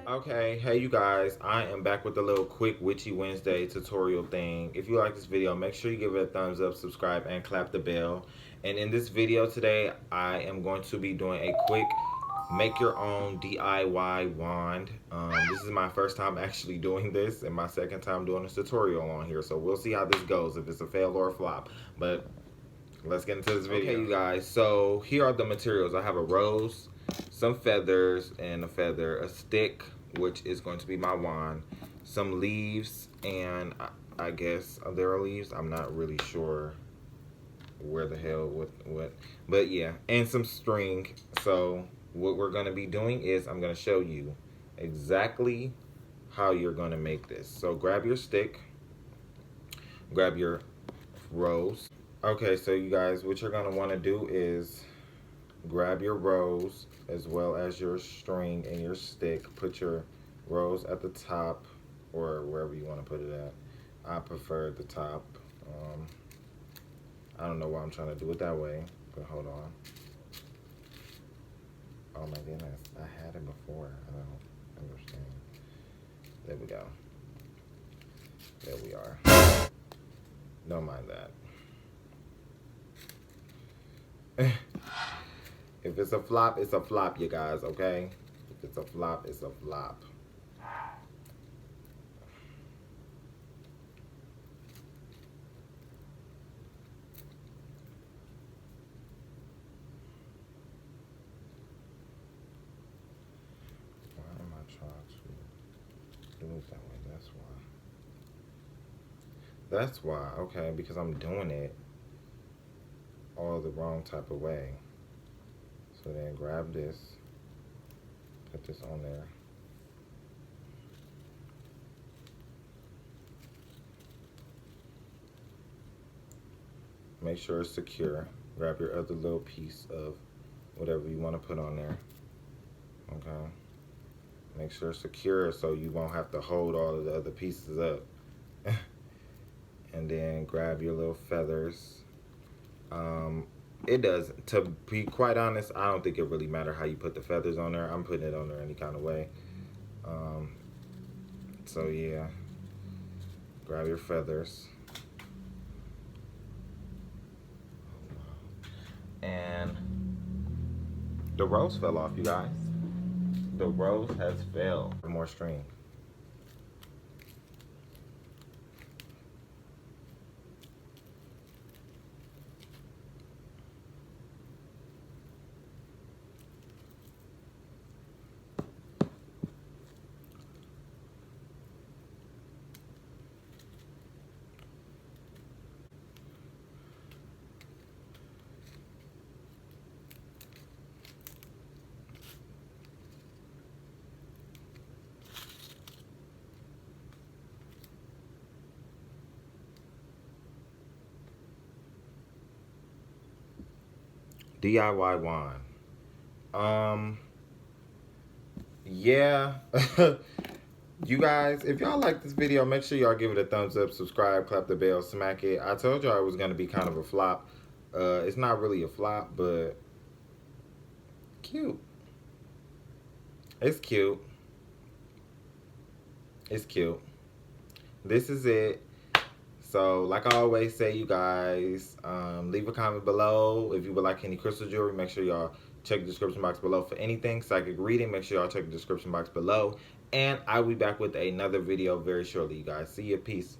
Okay, hey you guys, I am back with a little quick Witchy Wednesday tutorial thing. If you like this video, make sure you give it a thumbs up, subscribe, and clap the bell. And in this video today, I am going to be doing a quick make your own DIY wand. This is my first time actually doing this and my second time doing this tutorial on here. So we'll see how this goes, if it's a fail or a flop. But let's get into this video. Okay, you guys, so here are the materials. I have a rose, some feathers and a feather, a stick, which is going to be my wand, some leaves, and I guess there are leaves. I'm not really sure where the hell what, but yeah, and some string. So what we're going to be doing is I'm going to show you exactly how you're going to make this. So grab your stick, grab your rose. Okay, so you guys, what you're going to want to do is grab your rose as well as your string and your stick. Put your rose at the top or wherever you want to put it at. I prefer the top. I don't know why I'm trying to do it that way, but hold on. Oh my goodness, I had it before. I don't understand. There we go. There we are. Don't mind that. If it's a flop, it's a flop, you guys, okay? If it's a flop, it's a flop. Why am I trying to do it that way? That's why. That's why, okay, because I'm doing it all the wrong type of way. So then grab this, put this on there. Make sure it's secure. Grab your other little piece of whatever you want to put on there. Okay. Make sure it's secure so you won't have to hold all of the other pieces up. And then grab your little feathers. It does, to be quite honest, I don't think it really matters how you put the feathers on there. I'm putting it on there any kind of way. So yeah, grab your feathers. And the rose fell off, you guys. The rose has fell. More string. DIY wand. Yeah. You guys, if y'all like this video, make sure y'all give it a thumbs up, subscribe, clap the bell, smack it. I told y'all it was going to be kind of a flop. It's not really a flop, but cute. It's cute. It's cute. This is it. So, like I always say, you guys, leave a comment below. If you would like any crystal jewelry, make sure y'all check the description box below for anything. Psychic reading, make sure y'all check the description box below. And I will be back with another video very shortly, you guys. See you. Peace.